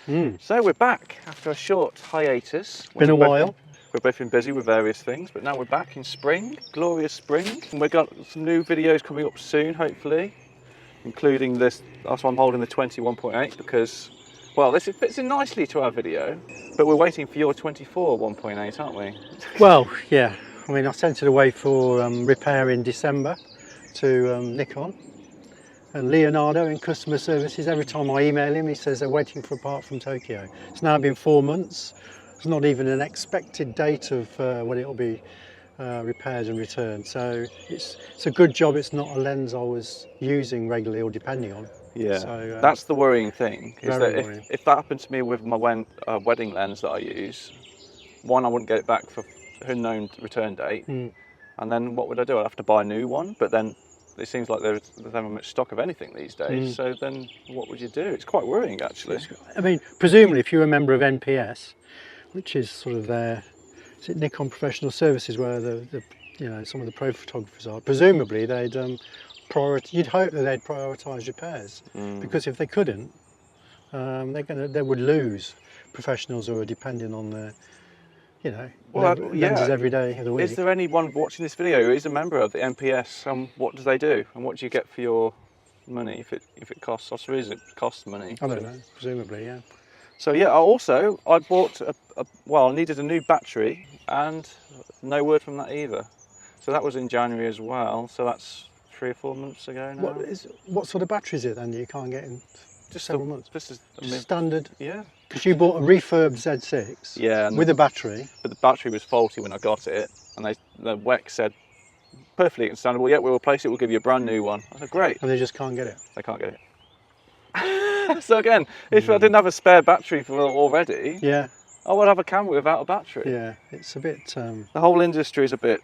So we're back after a short hiatus. Been a while. We've both been busy with various things, but now we're back in spring, glorious spring. And we've got some new videos coming up soon, hopefully, including this. That's why I'm holding the 21.8 because, well, this fits in nicely to our video, but we're waiting for your 24 1.8, aren't we? Well, yeah. I mean, I sent it away for repair in December to Nikon. And Leonardo in customer services, every time I email him, he says they're waiting for a part from Tokyo. It's now been 4 months. There's not even an expected date of when it'll be repaired and returned. So it's a good job it's not a lens I was using regularly or depending on. Yeah, so, that's the worrying thing. Is that worrying. if that happened to me with my wedding lens that I use, one, I wouldn't get it back for unknown return date. And then what would I do? I'd have to buy a new one, but then it seems like there's never much stock of anything these days. So then what would you do? It's quite worrying, actually. I mean, presumably if you're a member of NPS, which is sort of their, is it Nikon Professional Services, where the you know, some of the pro photographers are, presumably they'd you'd hope that they'd prioritise repairs, because if they couldn't, they would lose professionals who are depending on their, you know, lenses every day of the week. Is there anyone watching this video who is a member of the NPS, and what do they do, and what do you get for your money if it costs? I suppose it costs money. I don't know, presumably, yeah. So yeah, I bought I needed a new battery, and no word from that either. So that was in January as well. So that's 3 or 4 months ago now. What sort of battery is it then that you can't get in several months? Just standard. Yeah. Because you bought a refurbed Z6. Yeah. With a battery. But the battery was faulty when I got it, and the WEC said, perfectly understandable. Yeah, we'll replace it. We'll give you a brand new one. I said, great. And they just can't get it. They can't get it. So again, if I didn't have a spare battery for already, yeah, I would have a camera without a battery. Yeah, it's a bit. The whole industry is a bit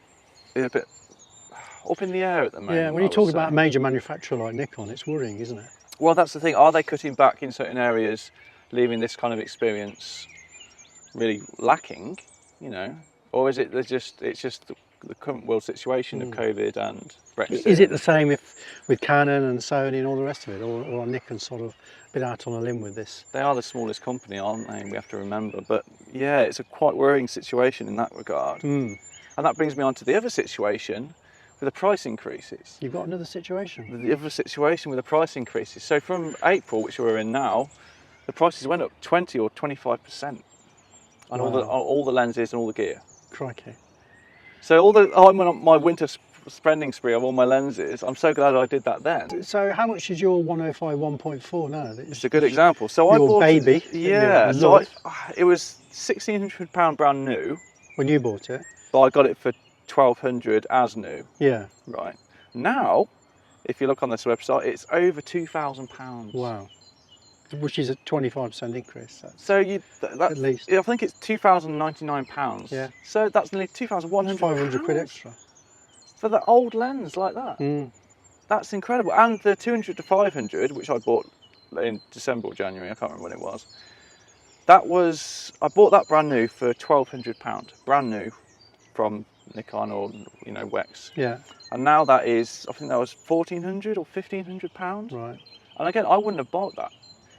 up in the air at the moment. Yeah, when you talk about a major manufacturer like Nikon, it's worrying, isn't it? Well, that's the thing. Are they cutting back in certain areas, leaving this kind of experience really lacking? You know, or is it it's just the current world situation of COVID and Brexit? Is it the same with Canon and Sony and all the rest of it, or are Nikon sort of a bit out on a limb with this? They are the smallest company, aren't they? We have to remember. But yeah, it's a quite worrying situation in that regard. And that brings me on to the other situation with the price increases. You've got another situation? The other situation with the price increases. So from April, which we're in now, the prices went up 20 or 25% on all the lenses and all the gear. Crikey. So I went on my winter spending spree of all my lenses. I'm so glad I did that then. So how much is your 105 1.4 now? It's a good example. So I bought baby. Yeah. So it was £1,600 brand new. When you bought it? But I got it for £1,200 as new. Yeah. Right. Now, if you look on this website, it's over £2,000. Wow. Which is a 25% increase. So at least. I think it's £2,099. Yeah. So that's nearly £2,100. 500 quid extra. For the old lens like that. That's incredible. And the 200 to 500, which I bought in December or January, I can't remember when it was. I bought that brand new for £1,200, brand new from Nikon or WEX. Yeah. And now that is, I think that was £1,400 or £1,500. Right. And again, I wouldn't have bought that.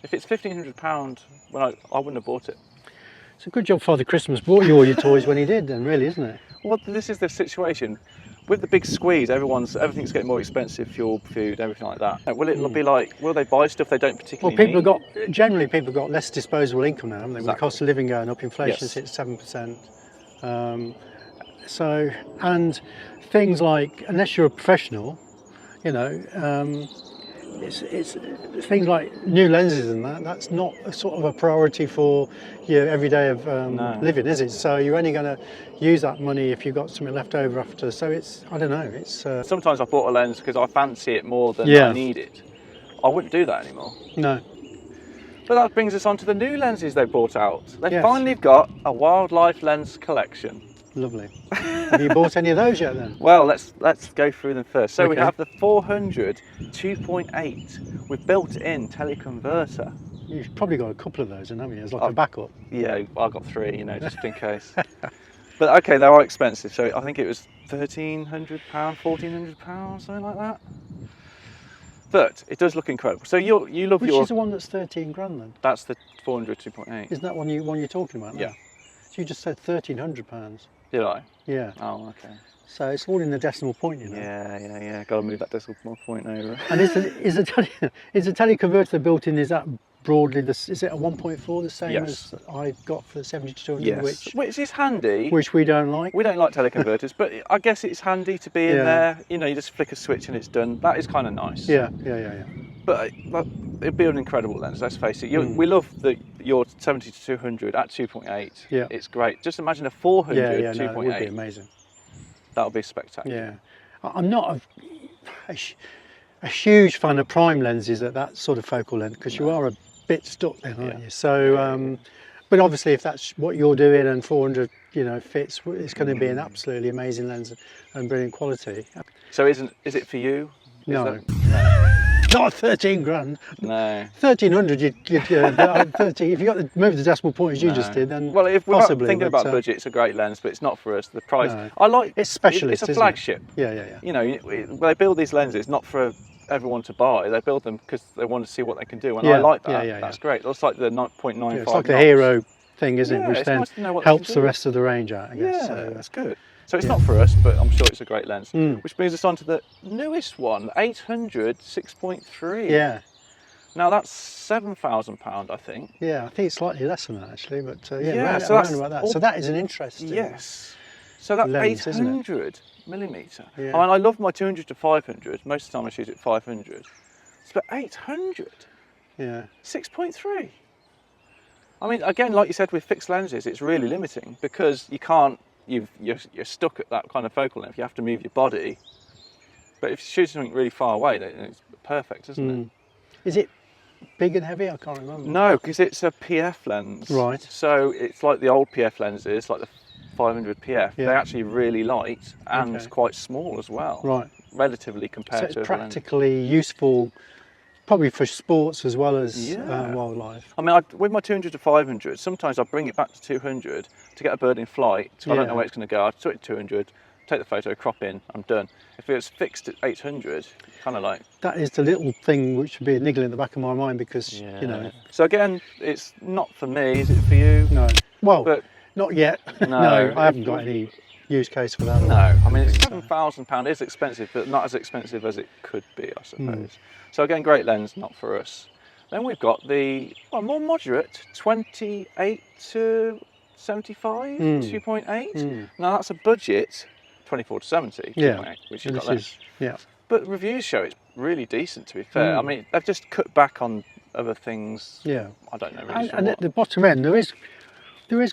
If it's £1,500, well, I wouldn't have bought it. It's a good job Father Christmas bought you all your toys when he did then, really, isn't it? Well, this is the situation. With the big squeeze, everything's getting more expensive, fuel, food, everything like that. Will it be like, will they buy stuff they don't particularly need? Well, generally people have got less disposable income now, haven't they? With the cost of living going up, inflation's hit 7%. And things like, unless you're a professional, it's things like new lenses and that's not a sort of a priority for your everyday of living, is it? So you're only going to use that money if you've got something left over after. So I don't know. Sometimes I bought a lens because I fancy it more than I need it. I wouldn't do that anymore. No. But that brings us on to the new lenses they brought out. They finally got a wildlife lens collection. Lovely. Have you bought any of those yet then? Well, let's go through them first. So we have the 400 2.8 with built-in teleconverter. You've probably got a couple of those, haven't you? As like a backup. Yeah, I've got 3, just in case. But okay, they are expensive. So I think it was £1,300, £1,400, something like that. But it does look incredible. So you love Which your... is the one that's 13 grand then? That's the 400 2.8. Isn't that one you're talking about now? Yeah. So you just said £1,300. Did I? Yeah. Oh, okay. So it's all in the decimal point, you know. Yeah. Got to move that decimal point over. And is the teleconverter built in? Is that broadly is it a 1.4 the same Yes. as I've got for the 70-200, Yes. Which is handy. which we don't like? We don't like teleconverters, but I guess it's handy to be in Yeah. there. You know, you just flick a switch and it's done. That is kind of nice. Yeah. But it'd be an incredible lens, let's face it. We love your 70-200 at 2.8. Yeah. It's great. Just imagine a 400 No, 2.8. that would be amazing. That would be spectacular. Yeah. I'm not a huge fan of prime lenses at that sort of focal length, because you are a bit stuck then, aren't you? So, but obviously if that's what you're doing and 400, you know, fits, it's going to be an absolutely amazing lens and brilliant quality. So is it for you? No. Not 13 grand. No. 1,300, you'd 30, if you got to move the decimal point as you just did, then well, if we're possibly, thinking about budget, it's a great lens, but it's not for us. The price, No. I like. It's specialist. It's a flagship. Yeah. You know, they build these lenses not for everyone to buy. They build them because they want to see what they can do, and I like that. That's great. That's like the 0.95. It's like the hero thing, isn't it? Which then nice to know what helps the rest of the range out, I guess. Yeah, So, that's good. So it's not for us, but I'm sure it's a great lens. Which brings us on to the newest one, 800 6.3. Yeah. Now that's £7,000, I think. Yeah, I think it's slightly less than that actually, but so around about that. So that is an interesting. Yes. So that lens, 800 millimetre. Yeah. I mean, I love my 200 to 500. Most of the time I shoot at 500. But 800. Yeah. 6.3. I mean, again, like you said, with fixed lenses, it's really limiting because you can't. You're stuck at that kind of focal length. You have to move your body. But if you shoot something really far away, then it's perfect, isn't it? Is it big and heavy? I can't remember. No, because it's a PF lens. Right. So it's like the old PF lenses, like the 500 PF. Yeah. They're actually really light and quite small as well. Right. Relatively compared So to it's practically useful, probably for sports as well as wildlife. I mean, with my 200 to 500, sometimes I bring it back to 200 to get a bird in flight. So I don't know where it's going to go. I switch it to 200, take the photo, crop in, I'm done. If it was fixed at 800, kind of like... That is the little thing which would be a niggle in the back of my mind because, you know... So again, it's not for me, is it for you? No. Well, but not yet. No, I haven't got any use case for that. No, I mean, it's £7,000 is expensive, but not as expensive as it could be, I suppose. So again, great lens, not for us. Then we've got the more moderate 28 to 75, 2.8. Now that's a budget 24 to 70, 2.8, which you've got there. But reviews show it's really decent, to be fair. I mean, they've just cut back on other things. Yeah. I don't know really. And at the bottom end, there is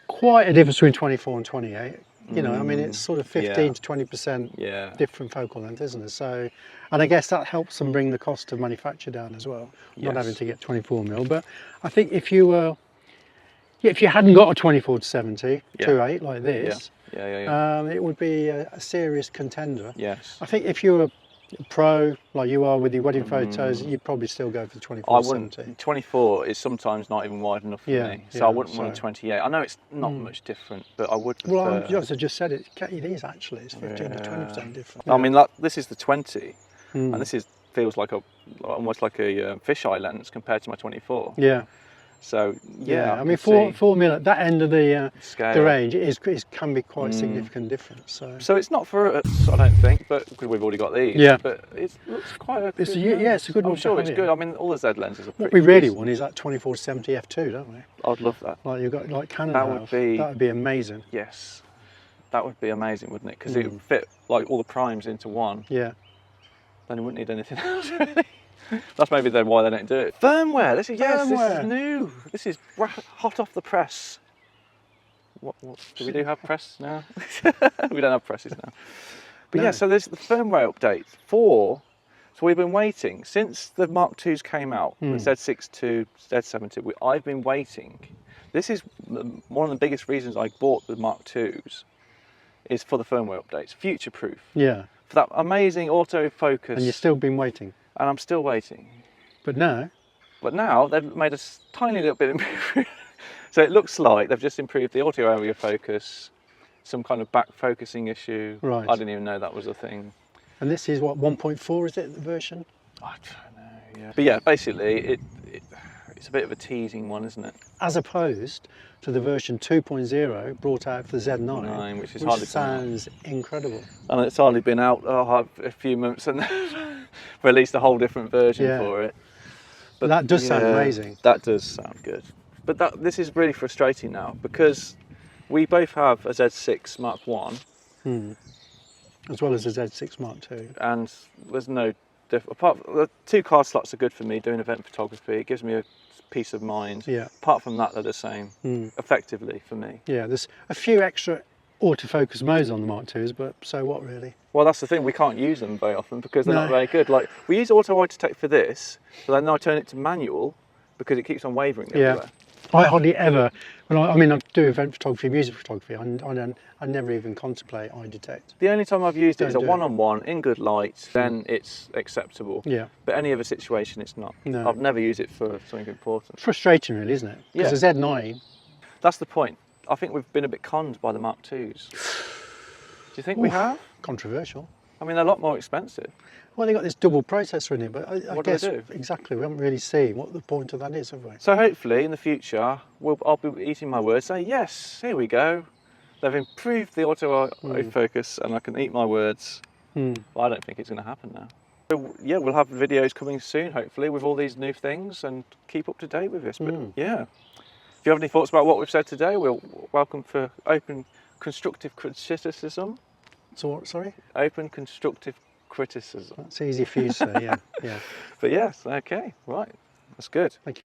quite a difference between 24 and 28. You know, I mean, it's sort of 15 to 20% different focal length, isn't it? So, and I guess that helps them bring the cost of manufacture down as well, not having to get 24mm. But I think if you hadn't got a 24 to 70 2.8 like this, it would be a serious contender. Yes. I think if you're a pro like you are with your wedding photos, you'd probably still go for the 24 to 70. 24 is sometimes not even wide enough for me, so I wouldn't want a 28. I know it's not much different, but I would prefer... Well, as I just said, it is actually. It's 15 to 20% different. I mean, this is the 20, and this feels like almost like a fisheye lens compared to my 24. Yeah. So I mean, 4mm at that end of the range can be quite significant difference. So it's not for us, I don't think, but because we've already got these. Yeah. But it looks quite a good it's a good one. I'm sure it's good. I mean, all the Z lenses are pretty. What we really want is that 24 to 70 f2, don't we? I'd love that. Like you've got like Canon. That would be amazing. Yes, that would be amazing, wouldn't it? Because it would fit like all the primes into one. Yeah. Then you wouldn't need anything else really. That's maybe then why they don't do it. Firmware. This is new. This is hot off the press. What do we have press now? We don't have presses now. But so there's the firmware update for. So we've been waiting since the Mark IIs came out. The Z6 II, Z7 II. I've been waiting. This is one of the biggest reasons I bought the Mark IIs. Is for the firmware updates, future proof. Yeah. For that amazing autofocus. And you've still been waiting. And I'm still waiting. But now they've made a tiny little bit improvement. So it looks like they've just improved the auto area focus, some kind of back focusing issue. Right. I didn't even know that was a thing. And this is what, 1.4 is it, the version? I don't know. Yeah. But yeah, basically, it's a bit of a teasing one, isn't it? As opposed to the version 2.0 brought out for the Z9, which is hardly sounds incredible. And it's hardly been out a few months and released a whole different version for it. But that does sound amazing. That does sound good. But this is really frustrating now because we both have a Z6 Mark I. As well as a Z6 Mark II. And there's no apart from the 2 card slots are good for me doing event photography. It gives me a peace of mind. Yeah. Apart from that, they're the same, effectively, for me. Yeah, there's a few extra autofocus modes on the Mark IIs, but so what really? Well, that's the thing, we can't use them very often because they're not very good. Like, we use auto eye detect for this, but then I turn it to manual because it keeps on wavering everywhere. I hardly ever, I mean, I do event photography, music photography, I never even contemplate eye detect. The only time I've used it is a one-on-one in good light, then it's acceptable. Yeah. But any other situation, it's not. No. I've never used it for something important. Frustrating really, isn't it? Because the Z9... That's the point. I think we've been a bit conned by the Mark IIs. Do you think we have? Controversial. I mean, they're a lot more expensive. Well, they got this double processor in it, but I guess do they do? Exactly, we haven't really seen what the point of that is, have we? So hopefully in the future, I'll be eating my words, say, yes, here we go. They've improved the autofocus and I can eat my words. But I don't think it's going to happen now. So, yeah, we'll have videos coming soon, hopefully, with all these new things and keep up to date with this. But yeah, if you have any thoughts about what we've said today, we're welcome for open constructive criticism. So what, sorry? Open constructive criticism. That's easy for you to say, yeah. But yes, okay, right, that's good. Thank you.